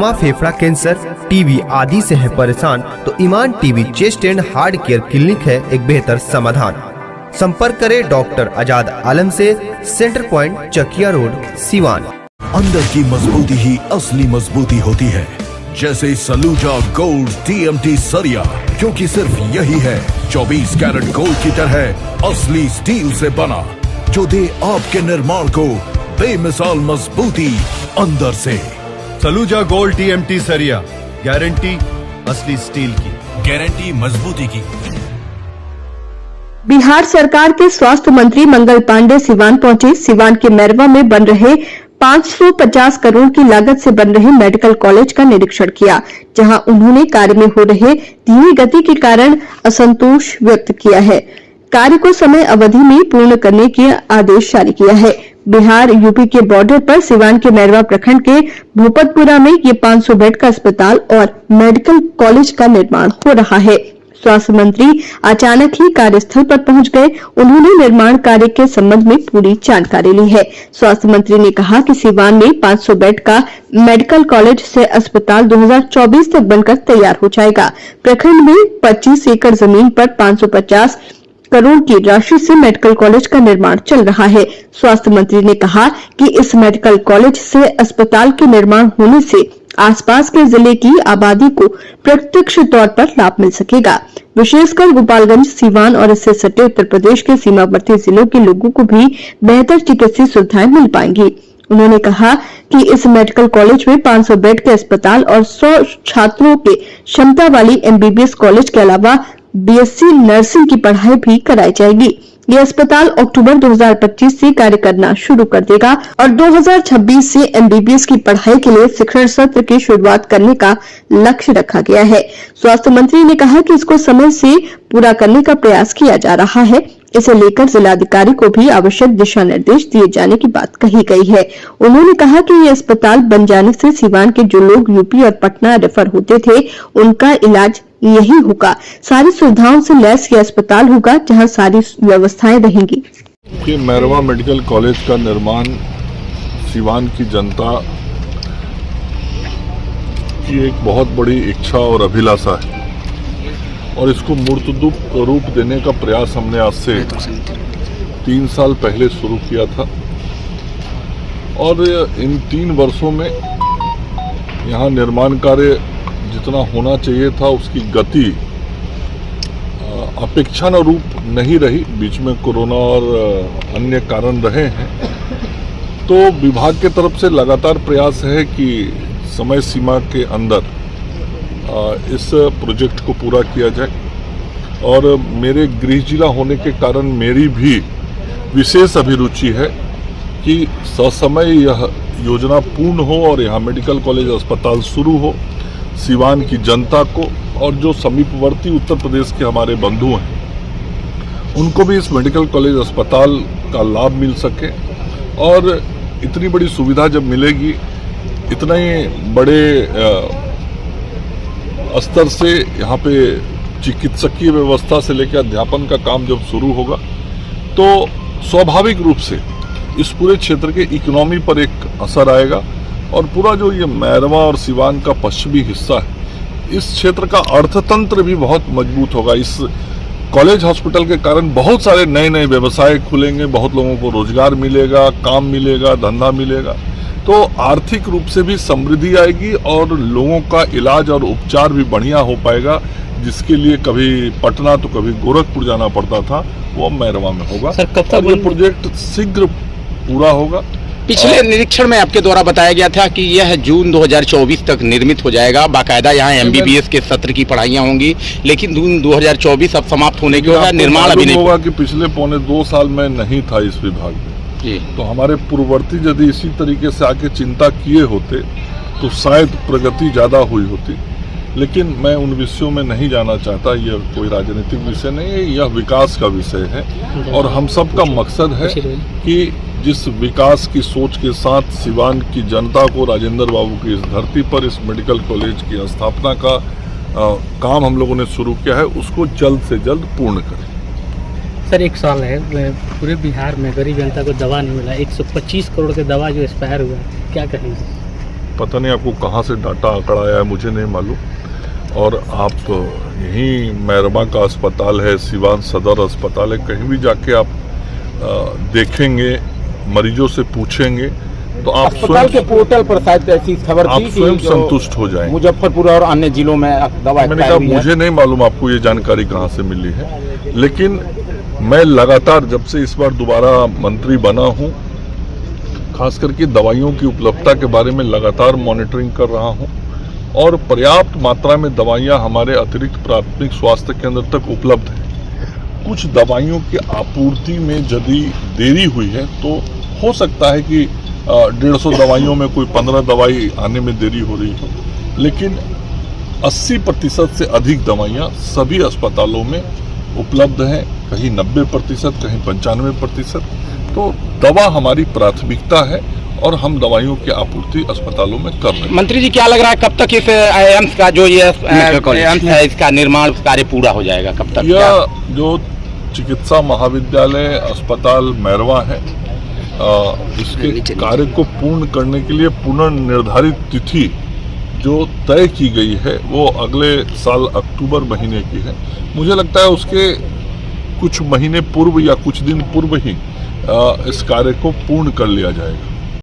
दमा, फेफड़ा cancer, TB आदि से है परेशान तो Iman TB chest and heart care clinic है एक बेहतर समाधान। संपर्क करें डॉक्टर आजाद आलम से, centre point Chakiya road, Siwan. अंदर की मजबूती ही असली मजबूती होती है, जैसे सलूजा गोल्ड TMT सरिया, क्योंकि सिर्फ यही है 24 कैरेट गोल्ड की तरह असली स्टील से बना, जो दे आपके निर्माण को बेमिसाल मजबूती अंदर से। सलूजा गोल्ड TMT सरिया, गारंटी असली स्टील की, गारंटी मजबूती की। बिहार सरकार के स्वास्थ्य मंत्री मंगल पांडे सिवान पहुंचे। सिवान के मैरवा में बन रहे 550 करोड़ की लागत से बन रहे मेडिकल कॉलेज का निरीक्षण किया, जहां उन्होंने कार्य में हो रहे धीमी गति के कारण असंतोष व्यक्त किया है। कार्य को समय अवधि में पूर्ण करने के आदेश जारी किया है। बिहार यूपी के बॉर्डर पर सिवान के मैरवा प्रखंड के भूपतपुरा में ये 500 बेड का अस्पताल और मेडिकल कॉलेज का निर्माण हो रहा है। स्वास्थ्य मंत्री अचानक ही कार्यस्थल पर पहुंच गए। उन्होंने निर्माण कार्य के संबंध में पूरी जानकारी ली है। स्वास्थ्य मंत्री ने कहा कि सिवान में 500 बेड का मेडिकल कॉलेज से अस्पताल 2024 तक बनकर तैयार हो जाएगा। प्रखंड में 25 एकड़ जमीन पर 550 करोड़ की राशि से मेडिकल कॉलेज का निर्माण चल रहा है। स्वास्थ्य मंत्री ने कहा कि इस मेडिकल कॉलेज से अस्पताल के निर्माण होने से आसपास के जिले की आबादी को प्रत्यक्ष तौर पर लाभ मिल सकेगा। विशेषकर गोपालगंज, सीवान और इससे सटे उत्तर प्रदेश के सीमावर्ती जिलों के लोगों को भी बेहतर चिकित्सीय सुविधाएं मिल पाएंगी। उन्होंने कहा कि इस मेडिकल कॉलेज में 500 बेड के अस्पताल और 100 छात्रों के क्षमता वाली MBBS कॉलेज के अलावा BSc नर्सिंग की पढ़ाई भी कराई जाएगी। ये अस्पताल अक्टूबर 2025 से कार्य करना शुरू कर देगा और 2026 से MBBS की पढ़ाई के लिए शिक्षण सत्र की शुरुआत करने का लक्ष्य रखा गया है। स्वास्थ्य मंत्री ने कहा कि इसको समय से पूरा करने का प्रयास किया जा रहा है। इसे लेकर जिलाधिकारी को भी आवश्यक दिशा निर्देश दिए जाने की बात कही गई है। उन्होंने कहा कि ये अस्पताल बन जाने से सिवान के जो लोग यूपी और पटना रेफर होते थे, उनका इलाज यही होगा। सारी सुविधाओं से लैस ये अस्पताल होगा, जहां सारी व्यवस्थाएं रहेंगी। कि मैरवा मेडिकल कॉलेज का निर्माण सिवान की जनता की एक बहुत बड़ी इच्छा और अभिलाषा है और इसको मूर्त रूप देने का प्रयास हमने आज से 3 साल पहले शुरू किया था और इन 3 वर्षों में यहाँ निर्माण कार्य जितना होना चाहिए था उसकी गति अपेक्षानुरूप नहीं रही। बीच में कोरोना और अन्य कारण रहे हैं, तो विभाग के तरफ से लगातार प्रयास है कि समय सीमा के अंदर इस प्रोजेक्ट को पूरा किया जाए और मेरे गृह जिला होने के कारण मेरी भी विशेष अभिरुचि है कि ससमय यह योजना पूर्ण हो और यहाँ मेडिकल कॉलेज अस्पताल शुरू हो। सिवान की जनता को और जो समीपवर्ती उत्तर प्रदेश के हमारे बंधु हैं उनको भी इस मेडिकल कॉलेज अस्पताल का लाभ मिल सके और इतनी बड़ी सुविधा जब मिलेगी, इतना ही बड़े स्तर से यहाँ पे चिकित्सकीय व्यवस्था से लेकर अध्यापन का काम जब शुरू होगा तो स्वाभाविक रूप से इस पूरे क्षेत्र के इकोनॉमी पर एक असर आएगा और पूरा जो ये मैरवा और सिवान का पश्चिमी हिस्सा है, इस क्षेत्र का अर्थतंत्र भी बहुत मजबूत होगा। इस कॉलेज हॉस्पिटल के कारण बहुत सारे नए नए व्यवसाय खुलेंगे, बहुत लोगों को रोजगार मिलेगा, काम मिलेगा, धंधा मिलेगा, तो आर्थिक रूप से भी समृद्धि आएगी और लोगों का इलाज और उपचार भी बढ़िया हो पाएगा। जिसके लिए कभी पटना तो कभी गोरखपुर जाना पड़ता था, वो मैरवा में होगा। सर, कब तक ये प्रोजेक्ट शीघ्र पूरा होगा। पिछले निरीक्षण में आपके द्वारा बताया गया था कि यह जून 2024 तक निर्मित हो जाएगा, बाकायदा यहाँ MBBS के सत्र की पढ़ाइयाँ होंगी, लेकिन जून 2024 अब समाप्त होने के बाद निर्माण अभी नहीं होगा। कि पिछले पौने 2 साल में नहीं था इस विभाग में जी, तो हमारे पूर्ववर्ती यदि इसी तरीके से आके चिंता किए होते तो शायद प्रगति ज्यादा हुई होती, लेकिन मैं उन विषयों में नहीं जाना चाहता। यह कोई राजनीतिक विषय नहीं है, यह विकास का विषय है और हम सब का मकसद है कि जिस विकास की सोच के साथ सिवान की जनता को राजेंद्र बाबू की इस धरती पर इस मेडिकल कॉलेज की स्थापना का काम हम लोगों ने शुरू किया है, उसको जल्द से जल्द पूर्ण करें। सर, एक सवाल है, पूरे बिहार में गरीब जनता को दवा नहीं मिला, 125 करोड़ के दवा जो एक्सपायर हुआ है, क्या कहेंगे? पता नहीं आपको कहाँ से डाटा आंकड़ा आया है, मुझे नहीं मालूम। और आप यहीं मैरमा का अस्पताल है, सिवान सदर अस्पताल है, कहीं भी जाके आप देखेंगे, मरीजों से पूछेंगे तो आप अस्पताल के पोर्टल पर शायद ऐसी खबर आप थी स्वयं कि संतुष्ट हो जाएंगे। मुजफ्फरपुर और अन्य जिलों में दवा मैंने कहा मुझे नहीं मालूम आपको ये जानकारी कहाँ से मिली है, लेकिन मैं लगातार जब से इस बार दोबारा मंत्री बना हूँ, खास करके दवाइयों की उपलब्धता के बारे में लगातार मॉनिटरिंग कर रहा हूँ और पर्याप्त मात्रा में दवाइयाँ हमारे अतिरिक्त प्राथमिक स्वास्थ्य केंद्र तक उपलब्ध है। कुछ दवाइयों की आपूर्ति में यदि देरी हुई है तो हो सकता है कि 150 दवाइयों में कोई 15 दवाई आने में देरी हो रही हो, लेकिन 80% से अधिक दवाइयाँ सभी अस्पतालों में उपलब्ध हैं, कहीं 90%, कहीं 95%। तो दवा हमारी प्राथमिकता है और हम दवाइयों की आपूर्ति अस्पतालों में कर रहे हैं। मंत्री जी, क्या लग रहा है कब तक इस एम्स का जो ये एम्स है इसका निर्माण कार्य पूरा हो जाएगा, कब तक? यह जो चिकित्सा महाविद्यालय अस्पताल मैरवा है, इसके कार्य को पूर्ण करने के लिए पुनर्निर्धारित तिथि जो तय की गई है वो अगले साल अक्टूबर महीने की है। मुझे लगता है उसके कुछ महीने पूर्व या कुछ दिन पूर्व ही इस कार्य को पूर्ण कर लिया जाएगा।